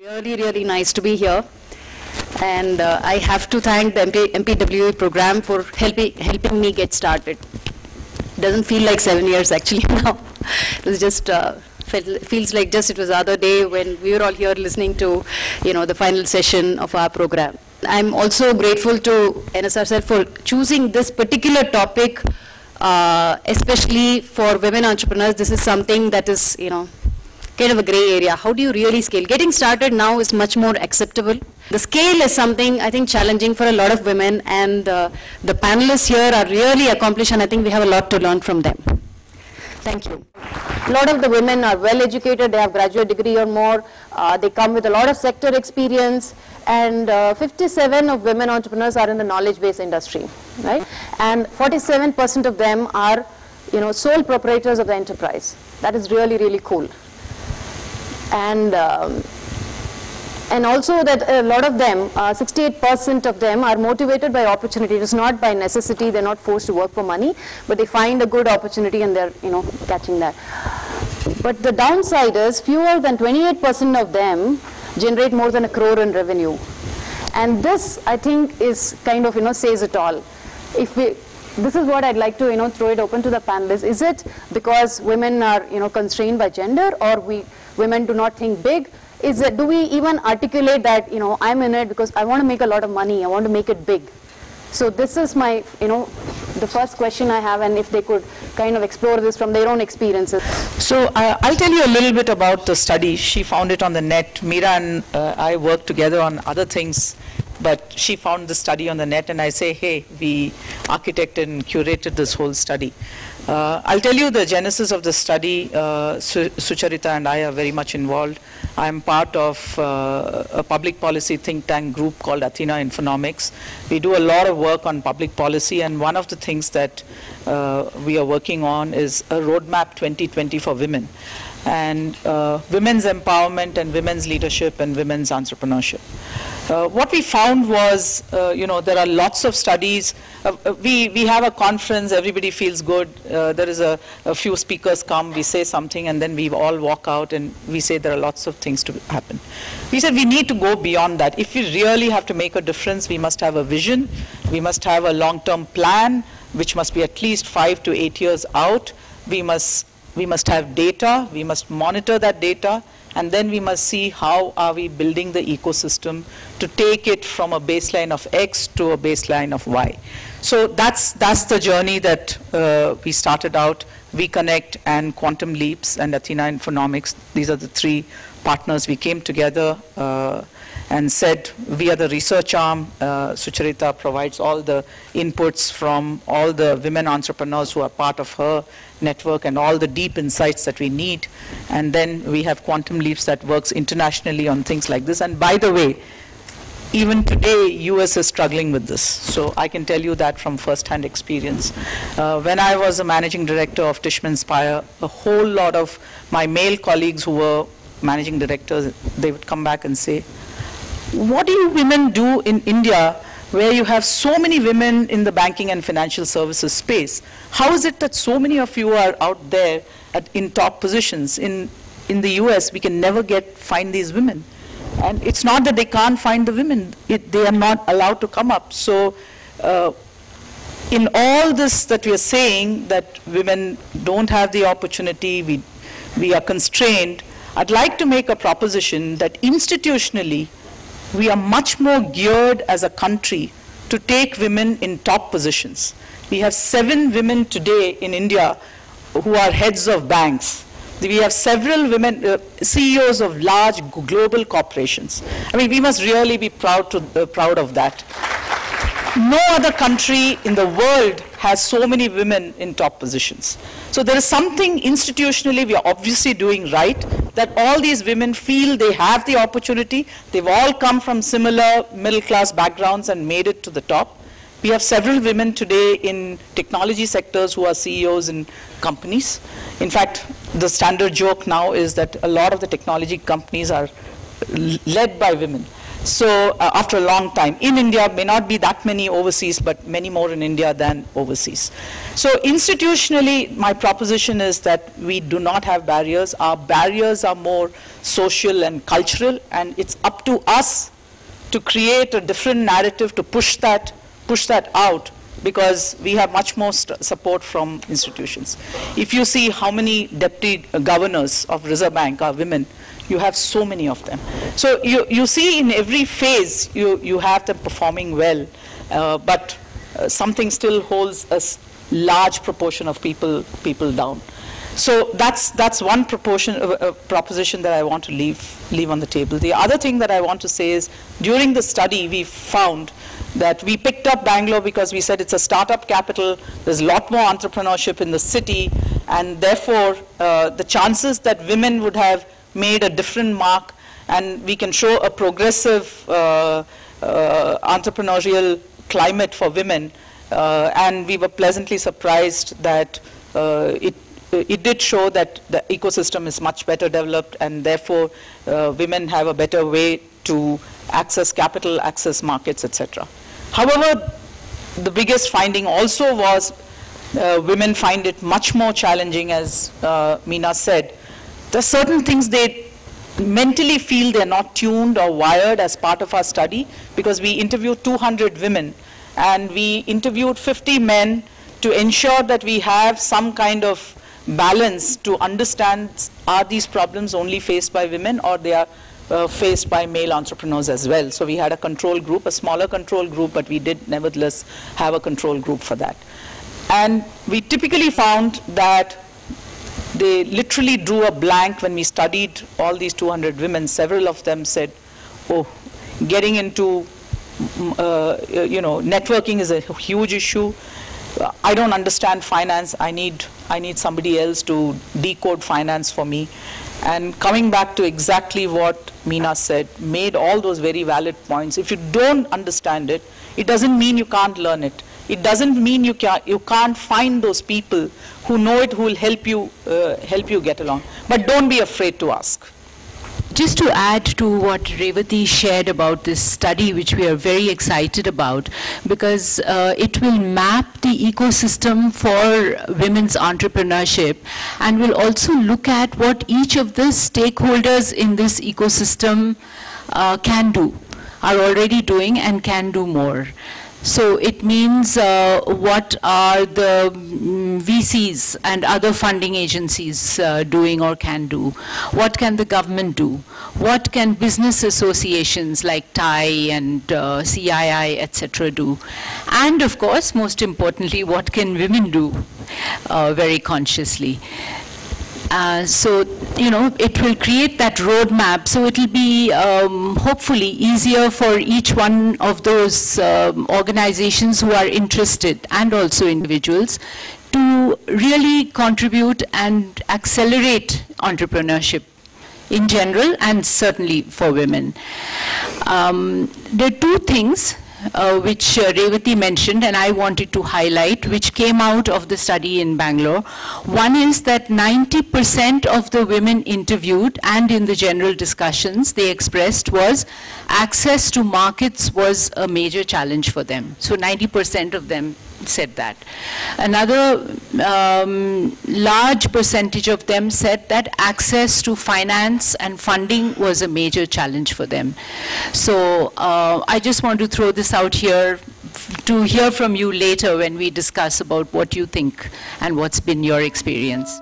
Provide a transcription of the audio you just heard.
Really, really nice to be here. And I have to thank the MPWA program for helping me get started. It doesn't feel like 7 years actually now. It was just, feels like just it was the other day when we were all here listening to, the final session of our program. I'm also grateful to NSRCEL for choosing this particular topic, especially for women entrepreneurs. This is something that is, kind of a gray area. How do you really scale? Getting started now is much more acceptable. The scale is something, I think, challenging for a lot of women, and the panelists here are really accomplished, and I think we have a lot to learn from them. Thank you. A lot of the women are well educated, they have graduate degree or more, they come with a lot of sector experience, and 57 of women entrepreneurs are in the knowledge-based industry, right? And 47% of them are, sole proprietors of the enterprise. That is really, really cool. And also that a lot of them, 68% of them are motivated by opportunity. It is not by necessity. They're not forced to work for money, but they find a good opportunity and they're, catching that. But the downside is fewer than 28% of them generate more than 1 crore in revenue. And this, I think, is kind of, says it all. This is what I'd like to, throw it open to the panelists. Is it because women are, constrained by gender, or women do not think big? Do we even articulate that, I'm in it because I want to make a lot of money, I want to make it big? So this is my, the first question I have, and if they could kind of explore this from their own experiences. So I'll tell you a little bit about the study. She found it on the net. Meera and I worked together on other things, but she found the study on the net, and I say, hey, we architected and curated this whole study. I'll tell you the genesis of the study. Sucharita and I are very much involved. I'm part of a public policy think tank group called Athena Infonomics. We do a lot of work on public policy, and one of the things that we are working on is a roadmap 2020 for women, and women's empowerment and women's leadership and women's entrepreneurship. What we found was, there are lots of studies. We have a conference, everybody feels good. There is a few speakers come, we say something, and then we all walk out and we say there are lots of things to happen. We said we need to go beyond that. If we really have to make a difference, we must have a vision. We must have a long-term plan, which must be at least 5 to 8 years out. We must have data. We must monitor that data. And then we must see how are we building the ecosystem to take it from a baseline of X to a baseline of Y. So that's the journey that we started out. We Connect and Quantum Leaps and Athena Infonomics. These are the 3 partners. We came together and said, we are the research arm. Sucharita provides all the inputs from all the women entrepreneurs who are part of her network and all the deep insights that we need. And then we have Quantum Leaps that works internationally on things like this. And by the way, even today, US is struggling with this. So I can tell you that from first-hand experience. When I was a managing director of Tishman Speyer, a whole lot of my male colleagues who were managing directors, they would come back and say, what do you women do in India where you have so many women in the banking and financial services space? How is it that so many of you are out there in top positions? In the US, we can never find these women. And it's not that they can't find the women, they are not allowed to come up. So in all this that we are saying, that women don't have the opportunity, we are constrained, I'd like to make a proposition that institutionally, we are much more geared as a country to take women in top positions. We have 7 women today in India who are heads of banks. We have several women, CEOs of large global corporations. I mean, we must really be proud of that. No other country in the world has so many women in top positions. So there is something institutionally we are obviously doing right, that all these women feel they have the opportunity. They've all come from similar middle-class backgrounds and made it to the top. We have several women today in technology sectors who are CEOs in companies. In fact, the standard joke now is that a lot of the technology companies are led by women. So after a long time, in India, may not be that many overseas, but many more in India than overseas. So institutionally, my proposition is that we do not have barriers. Our barriers are more social and cultural, and it's up to us to create a different narrative to push that out, because we have much more support from institutions. If you see how many deputy governors of Reserve Bank are women, you have so many of them. So you see in every phase you have them performing well, but something still holds a large proportion of people down. So that's one proposition that I want to leave on the table. The other thing that I want to say is, during the study we found that we picked up Bangalore because we said it's a startup capital, there's a lot more entrepreneurship in the city, and therefore the chances that women would have made a different mark, and we can show a progressive entrepreneurial climate for women, and we were pleasantly surprised that it did show that the ecosystem is much better developed, and therefore women have a better way to access capital, access markets, etc. However, the biggest finding also was women find it much more challenging, as Meena said. There are certain things they mentally feel they're not tuned or wired as part of our study, because we interviewed 200 women and we interviewed 50 men to ensure that we have some kind of balance to understand, are these problems only faced by women, or they are faced by male entrepreneurs as well. So we had a control group, a smaller control group, but we did nevertheless have a control group for that. And we typically found that they literally drew a blank when we studied all these 200 women. Several of them said, oh, getting into networking is a huge issue. I don't understand finance. I need somebody else to decode finance for me. And coming back to exactly what Meena said, made all those very valid points. If you don't understand it, it doesn't mean you can't learn it. It doesn't mean you can't find those people who know it, who will help you get along. But don't be afraid to ask. Just to add to what Revati shared about this study, which we are very excited about, because it will map the ecosystem for women's entrepreneurship, and will also look at what each of the stakeholders in this ecosystem can do, are already doing, and can do more. So it means what are the VCs and other funding agencies doing or can do? What can the government do? What can business associations like TIE and CII, etc. do? And of course, most importantly, what can women do very consciously? So, it will create that roadmap. So it will be hopefully easier for each one of those organizations who are interested, and also individuals, to really contribute and accelerate entrepreneurship in general, and certainly for women. There are two things which Revati mentioned, and I wanted to highlight, which came out of the study in Bangalore. One is that 90% of the women interviewed, and in the general discussions they expressed, was access to markets was a major challenge for them. So 90% of them said that. Another large percentage of them said that access to finance and funding was a major challenge for them. So I just want to throw this out here to hear from you later when we discuss about what you think and what's been your experience.